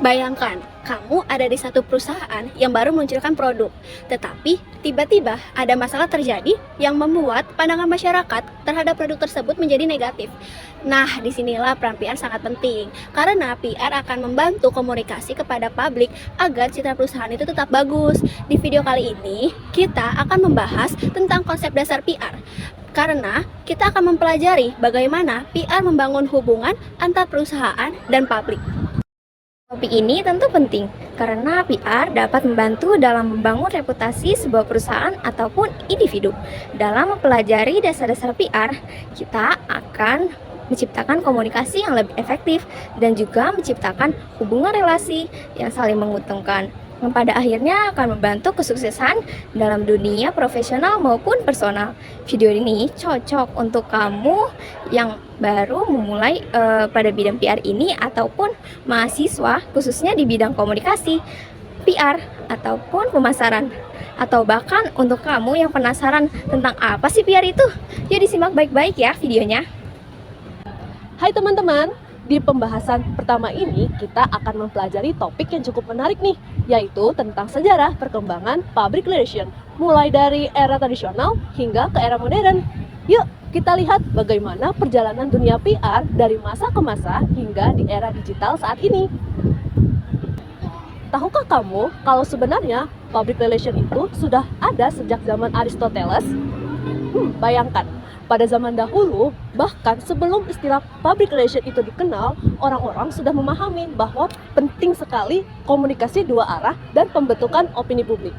Bayangkan, kamu ada di satu perusahaan yang baru meluncurkan produk, tetapi tiba-tiba ada masalah terjadi yang membuat pandangan masyarakat terhadap produk tersebut menjadi negatif. Nah, disinilah peran PR sangat penting, karena PR akan membantu komunikasi kepada publik agar citra perusahaan itu tetap bagus. Di video kali ini, kita akan membahas tentang konsep dasar PR. Karena kita akan mempelajari bagaimana PR membangun hubungan antar perusahaan dan publik. Topik ini tentu penting karena PR dapat membantu dalam membangun reputasi sebuah perusahaan ataupun individu. Dalam mempelajari dasar-dasar PR, kita akan menciptakan komunikasi yang lebih efektif dan juga menciptakan hubungan relasi yang saling menguntungkan, yang pada akhirnya akan membantu kesuksesan dalam dunia profesional maupun personal. Video ini cocok untuk kamu yang baru memulai pada bidang PR ini ataupun mahasiswa khususnya di bidang komunikasi, PR ataupun pemasaran, atau bahkan untuk kamu yang penasaran tentang apa sih PR itu. Jadi simak baik-baik ya videonya. Hai teman-teman, di pembahasan pertama ini kita akan mempelajari topik yang cukup menarik nih, yaitu tentang sejarah perkembangan public relation, mulai dari era tradisional hingga ke era modern. Yuk kita lihat bagaimana perjalanan dunia PR dari masa ke masa hingga di era digital saat ini. Tahukah kamu kalau sebenarnya public relation itu sudah ada sejak zaman Aristoteles? Bayangkan, pada zaman dahulu, bahkan sebelum istilah public relation itu dikenal, orang-orang sudah memahami bahwa penting sekali komunikasi dua arah dan pembentukan opini publik.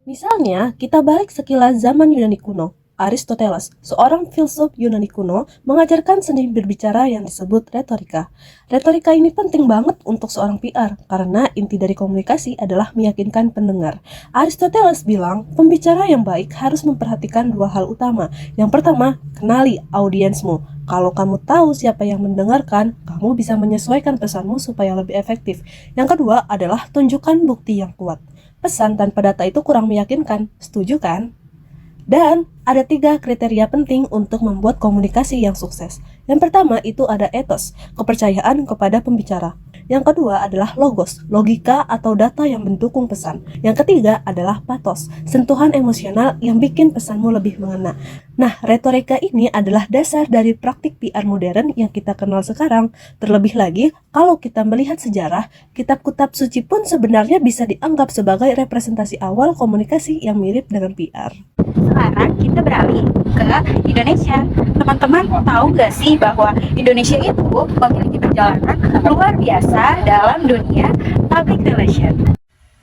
Misalnya, kita balik sekilas zaman Yunani kuno. Aristoteles, seorang filsuf Yunani kuno, mengajarkan seni berbicara yang disebut retorika. Retorika ini penting banget untuk seorang PR, karena inti dari komunikasi adalah meyakinkan pendengar. Aristoteles bilang, pembicara yang baik harus memperhatikan dua hal utama. Yang pertama, kenali audiensmu. Kalau kamu tahu siapa yang mendengarkan, kamu bisa menyesuaikan pesanmu supaya lebih efektif. Yang kedua adalah tunjukkan bukti yang kuat. Pesan tanpa data itu kurang meyakinkan, setuju kan? Dan ada 3 kriteria penting untuk membuat komunikasi yang sukses. Yang pertama itu ada ethos, kepercayaan kepada pembicara. Yang kedua adalah logos, logika atau data yang mendukung pesan. Yang ketiga adalah pathos, sentuhan emosional yang bikin pesanmu lebih mengena. Nah, retorika ini adalah dasar dari praktik PR modern yang kita kenal sekarang. Terlebih lagi, kalau kita melihat sejarah, kitab-kitab suci pun sebenarnya bisa dianggap sebagai representasi awal komunikasi yang mirip dengan PR. Sekarang kita beralih ke Indonesia. Teman-teman tahu gak sih bahwa Indonesia itu memiliki perjalanan luar biasa dalam dunia public relation?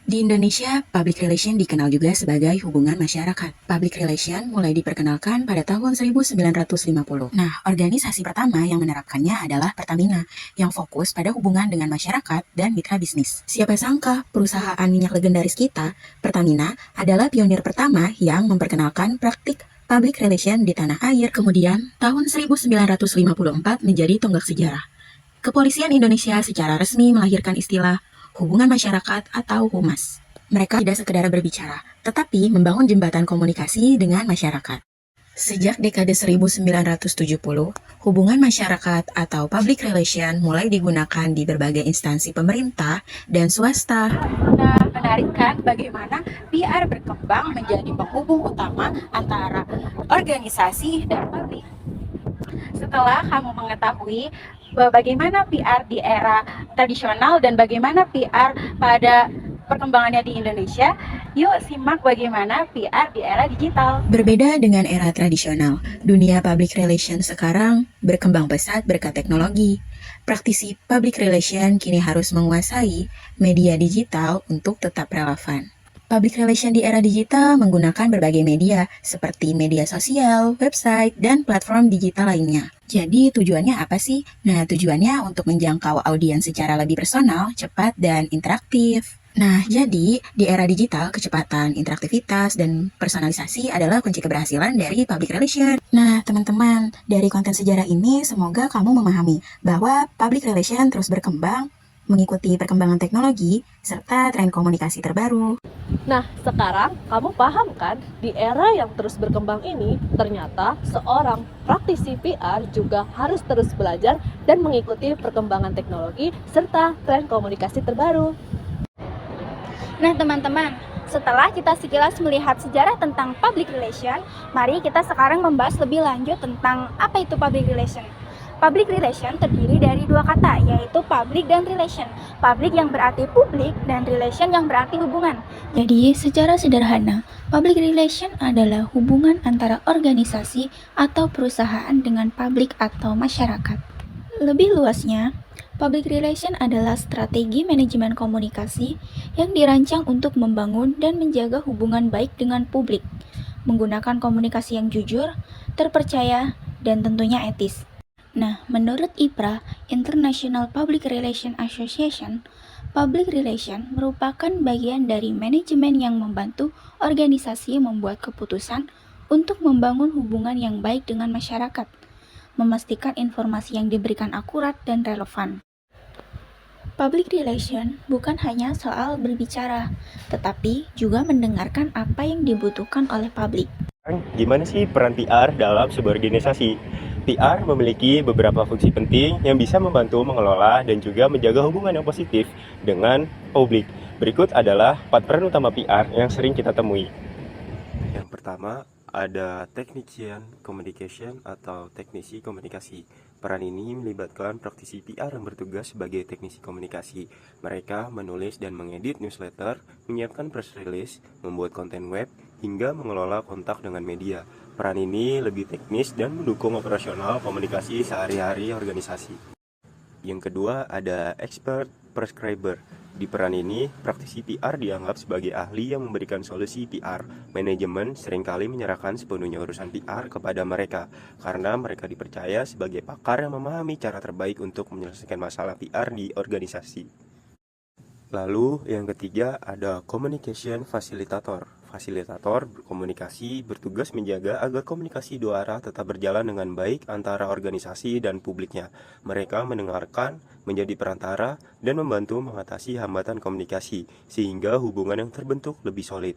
Di Indonesia, public relation dikenal juga sebagai hubungan masyarakat. Public relation mulai diperkenalkan pada tahun 1950. Nah, organisasi pertama yang menerapkannya adalah Pertamina, yang fokus pada hubungan dengan masyarakat dan mitra bisnis. Siapa sangka, perusahaan minyak legendaris kita, Pertamina, adalah pionir pertama yang memperkenalkan praktik public relation di tanah air. Kemudian, tahun 1954 menjadi tonggak sejarah. Kepolisian Indonesia secara resmi melahirkan istilah hubungan masyarakat atau humas. Mereka tidak sekedar berbicara, tetapi membangun jembatan komunikasi dengan masyarakat. Sejak dekade 1970, hubungan masyarakat atau public relation mulai digunakan di berbagai instansi pemerintah dan swasta. Nah, menarik kan bagaimana PR berkembang menjadi penghubung utama antara organisasi dan publik. Setelah kamu mengetahui bagaimana PR di era tradisional dan bagaimana PR pada perkembangannya di Indonesia, yuk simak bagaimana PR di era digital. Berbeda dengan era tradisional, dunia public relation sekarang berkembang pesat berkat teknologi. Praktisi public relation kini harus menguasai media digital untuk tetap relevan. Public relation di era digital menggunakan berbagai media, seperti media sosial, website, dan platform digital lainnya. Jadi tujuannya apa sih? Nah, tujuannya untuk menjangkau audiens secara lebih personal, cepat, dan interaktif. Nah, jadi di era digital, kecepatan, interaktivitas, dan personalisasi adalah kunci keberhasilan dari public relation. Nah, teman-teman, dari konten sejarah ini semoga kamu memahami bahwa public relation terus berkembang, mengikuti perkembangan teknologi, serta tren komunikasi terbaru. Nah, sekarang kamu paham kan, di era yang terus berkembang ini, ternyata seorang praktisi PR juga harus terus belajar dan mengikuti perkembangan teknologi serta tren komunikasi terbaru. Nah teman-teman, setelah kita sekilas melihat sejarah tentang public relation, mari kita sekarang membahas lebih lanjut tentang apa itu public relation. Public relation terdiri dari dua kata, yaitu public dan relation. Public yang berarti publik dan relation yang berarti hubungan. Jadi, secara sederhana, public relation adalah hubungan antara organisasi atau perusahaan dengan publik atau masyarakat. Lebih luasnya, public relation adalah strategi manajemen komunikasi yang dirancang untuk membangun dan menjaga hubungan baik dengan publik, menggunakan komunikasi yang jujur, terpercaya, dan tentunya etis. Nah, menurut IPRA, International Public Relations Association, public relation merupakan bagian dari manajemen yang membantu organisasi membuat keputusan untuk membangun hubungan yang baik dengan masyarakat, memastikan informasi yang diberikan akurat dan relevan. Public relation bukan hanya soal berbicara, tetapi juga mendengarkan apa yang dibutuhkan oleh publik. Gimana sih peran PR dalam sebuah organisasi? PR memiliki beberapa fungsi penting yang bisa membantu mengelola dan juga menjaga hubungan yang positif dengan publik. Berikut adalah 4 peran utama PR yang sering kita temui. Yang pertama, ada technician communication atau teknisi komunikasi. Peran ini melibatkan praktisi PR yang bertugas sebagai teknisi komunikasi. Mereka menulis dan mengedit newsletter, menyiapkan press release, membuat konten web, hingga mengelola kontak dengan media. Peran ini lebih teknis dan mendukung operasional komunikasi sehari-hari organisasi. Yang kedua, ada expert prescriber. Di peran ini, praktisi PR dianggap sebagai ahli yang memberikan solusi PR. Manajemen seringkali menyerahkan sepenuhnya urusan PR kepada mereka, karena mereka dipercaya sebagai pakar yang memahami cara terbaik untuk menyelesaikan masalah PR di organisasi. Lalu, yang ketiga ada communication facilitator. Fasilitator berkomunikasi bertugas menjaga agar komunikasi dua arah tetap berjalan dengan baik antara organisasi dan publiknya. Mereka mendengarkan, menjadi perantara, dan membantu mengatasi hambatan komunikasi, sehingga hubungan yang terbentuk lebih solid.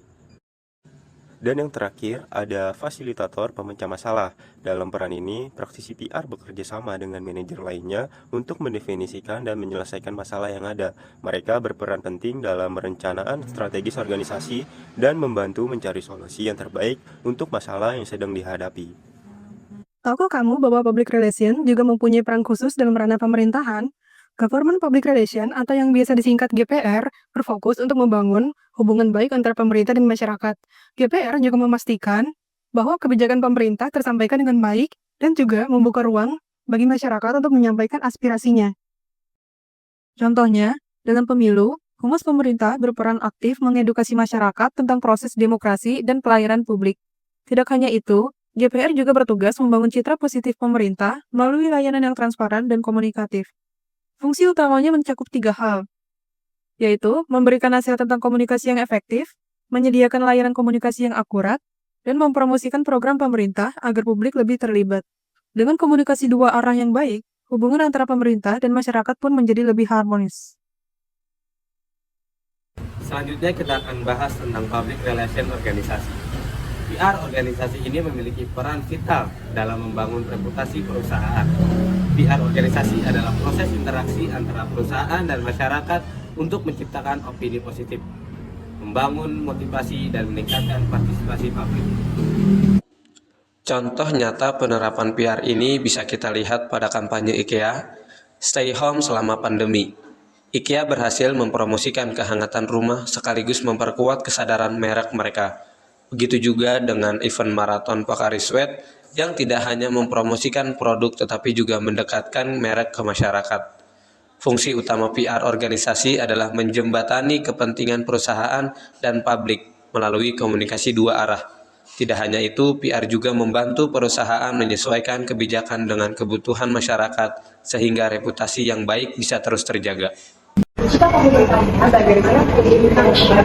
Dan yang terakhir, ada fasilitator pemecah masalah. Dalam peran ini, praktisi PR bekerja sama dengan manajer lainnya untuk mendefinisikan dan menyelesaikan masalah yang ada. Mereka berperan penting dalam perencanaan strategis organisasi dan membantu mencari solusi yang terbaik untuk masalah yang sedang dihadapi. Tahukah kamu bahwa public relation juga mempunyai peran khusus dalam ranah pemerintahan? Government Public Relation atau yang biasa disingkat GPR berfokus untuk membangun hubungan baik antara pemerintah dan masyarakat. GPR juga memastikan bahwa kebijakan pemerintah tersampaikan dengan baik dan juga membuka ruang bagi masyarakat untuk menyampaikan aspirasinya. Contohnya, dalam pemilu, Humas pemerintah berperan aktif mengedukasi masyarakat tentang proses demokrasi dan pelayanan publik. Tidak hanya itu, GPR juga bertugas membangun citra positif pemerintah melalui layanan yang transparan dan komunikatif. Fungsi utamanya mencakup 3 hal, yaitu memberikan nasihat tentang komunikasi yang efektif, menyediakan layanan komunikasi yang akurat, dan mempromosikan program pemerintah agar publik lebih terlibat. Dengan komunikasi dua arah yang baik, hubungan antara pemerintah dan masyarakat pun menjadi lebih harmonis. Selanjutnya kita akan bahas tentang public relation organisasi. PR organisasi ini memiliki peran vital dalam membangun reputasi perusahaan. PR organisasi adalah proses interaksi antara perusahaan dan masyarakat untuk menciptakan opini positif, membangun motivasi dan meningkatkan partisipasi publik. Contoh nyata penerapan PR ini bisa kita lihat pada kampanye IKEA, Stay Home selama pandemi. IKEA berhasil mempromosikan kehangatan rumah sekaligus memperkuat kesadaran merek mereka. Begitu juga dengan event maraton Pocari Sweat yang tidak hanya mempromosikan produk tetapi juga mendekatkan merek ke masyarakat. Fungsi utama PR organisasi adalah menjembatani kepentingan perusahaan dan publik melalui komunikasi dua arah. Tidak hanya itu, PR juga membantu perusahaan menyesuaikan kebijakan dengan kebutuhan masyarakat sehingga reputasi yang baik bisa terus terjaga. Jika kamu bertanya bagaimana Indonesia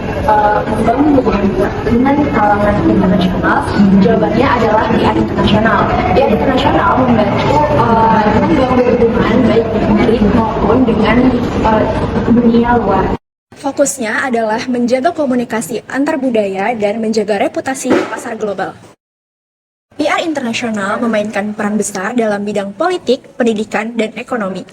membangun hubungan dengan kalangan internasional, jawabannya adalah PR internasional. PR internasional membantu membangun hubungan baik dengan maupun dengan dunia luar. Fokusnya adalah menjaga komunikasi antar budaya dan menjaga reputasi di pasar global. PR internasional memainkan peran besar dalam bidang politik, pendidikan, dan ekonomi.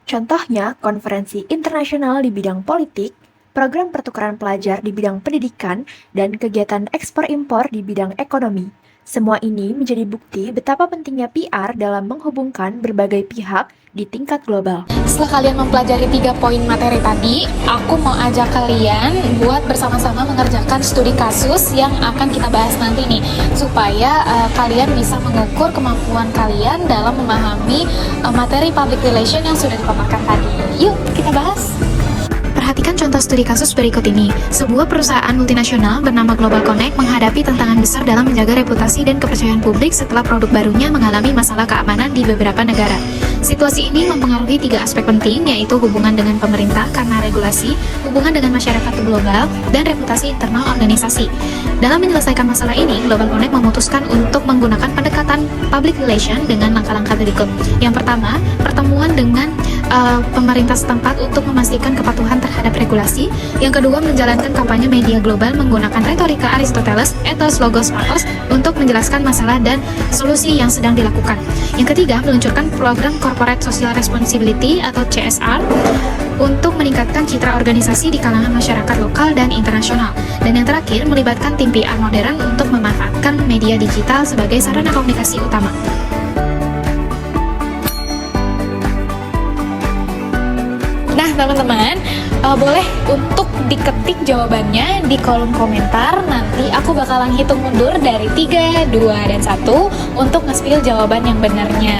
Contohnya, konferensi internasional di bidang politik, program pertukaran pelajar di bidang pendidikan, dan kegiatan ekspor-impor di bidang ekonomi. Semua ini menjadi bukti betapa pentingnya PR dalam menghubungkan berbagai pihak di tingkat global. Setelah kalian mempelajari 3 poin materi tadi, aku mau ajak kalian buat bersama-sama mengerjakan studi kasus yang akan kita bahas nanti nih, supaya kalian bisa mengukur kemampuan kalian dalam memahami materi public relation yang sudah dipaparkan tadi. Yuk, kita bahas! Perhatikan contoh studi kasus berikut ini. Sebuah perusahaan multinasional bernama Global Connect menghadapi tantangan besar dalam menjaga reputasi dan kepercayaan publik setelah produk barunya mengalami masalah keamanan di beberapa negara. Situasi ini mempengaruhi 3 aspek penting, yaitu hubungan dengan pemerintah karena regulasi, hubungan dengan masyarakat global, dan reputasi internal organisasi. Dalam menyelesaikan masalah ini, Global Connect memutuskan untuk menggunakan pendekatan public relation dengan langkah-langkah berikut. Yang pertama, pertemuan dengan pemerintah setempat untuk memastikan kepatuhan terhadap regulasi. Yang kedua, menjalankan kampanye media global menggunakan retorika Aristoteles, ethos, logos, pathos untuk menjelaskan masalah dan solusi yang sedang dilakukan. Yang ketiga, meluncurkan program Corporate Social Responsibility atau CSR untuk meningkatkan citra organisasi di kalangan masyarakat lokal dan internasional. Dan yang terakhir, melibatkan tim PR modern untuk memanfaatkan media digital sebagai sarana komunikasi utama. Nah, teman-teman, boleh untuk diketik jawabannya di kolom komentar. Nanti aku bakalan hitung mundur dari 3, 2, dan 1 untuk nge-spill jawaban yang benarnya.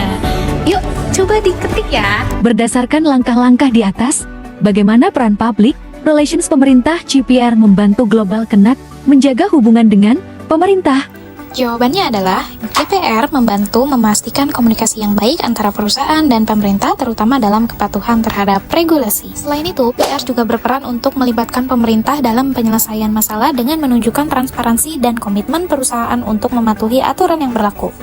Yuk, coba diketik ya. Berdasarkan langkah-langkah di atas, bagaimana peran public relations pemerintah CPR membantu Global Connect menjaga hubungan dengan pemerintah? Jawabannya adalah GPR membantu memastikan komunikasi yang baik antara perusahaan dan pemerintah, terutama dalam kepatuhan terhadap regulasi. Selain itu, PR juga berperan untuk melibatkan pemerintah dalam penyelesaian masalah dengan menunjukkan transparansi dan komitmen perusahaan untuk mematuhi aturan yang berlaku.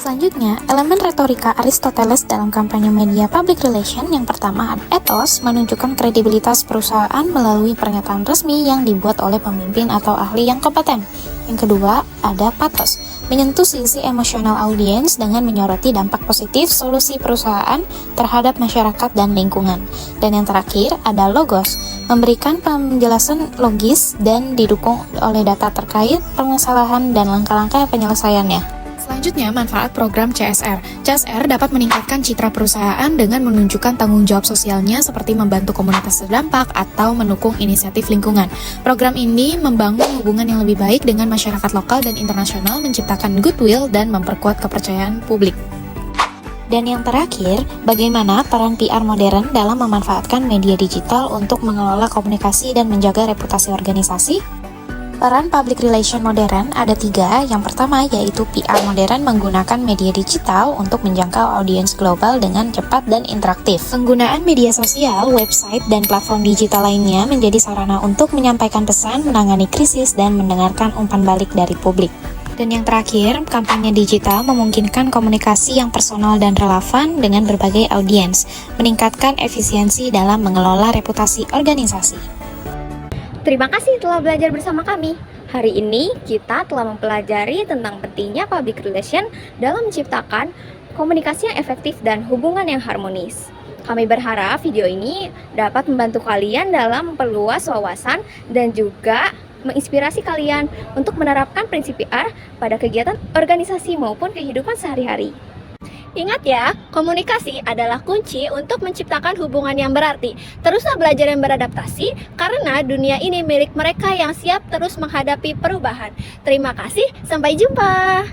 Selanjutnya, elemen retorika Aristoteles dalam kampanye media public relation. Yang pertama, ethos menunjukkan kredibilitas perusahaan melalui pernyataan resmi yang dibuat oleh pemimpin atau ahli yang kompeten. Yang kedua, ada pathos, menyentuh sisi emosional audiens dengan menyoroti dampak positif solusi perusahaan terhadap masyarakat dan lingkungan. Dan yang terakhir, ada logos, memberikan penjelasan logis dan didukung oleh data terkait permasalahan dan langkah-langkah penyelesaiannya. Selanjutnya, manfaat program CSR. CSR dapat meningkatkan citra perusahaan dengan menunjukkan tanggung jawab sosialnya seperti membantu komunitas terdampak atau mendukung inisiatif lingkungan. Program ini membangun hubungan yang lebih baik dengan masyarakat lokal dan internasional, menciptakan goodwill dan memperkuat kepercayaan publik. Dan yang terakhir, bagaimana peran PR modern dalam memanfaatkan media digital untuk mengelola komunikasi dan menjaga reputasi organisasi? Peran public relation modern ada 3. Yang pertama yaitu PR modern menggunakan media digital untuk menjangkau audiens global dengan cepat dan interaktif. Penggunaan media sosial, website, dan platform digital lainnya menjadi sarana untuk menyampaikan pesan, menangani krisis, dan mendengarkan umpan balik dari publik. Dan yang terakhir, kampanye digital memungkinkan komunikasi yang personal dan relevan dengan berbagai audiens, meningkatkan efisiensi dalam mengelola reputasi organisasi. Terima kasih telah belajar bersama kami. Hari ini kita telah mempelajari tentang pentingnya public relation dalam menciptakan komunikasi yang efektif dan hubungan yang harmonis. Kami berharap video ini dapat membantu kalian dalam memperluas wawasan dan juga menginspirasi kalian untuk menerapkan prinsip PR pada kegiatan organisasi maupun kehidupan sehari-hari. Ingat ya, komunikasi adalah kunci untuk menciptakan hubungan yang berarti. Teruslah belajar dan beradaptasi, karena dunia ini milik mereka yang siap terus menghadapi perubahan. Terima kasih, sampai jumpa!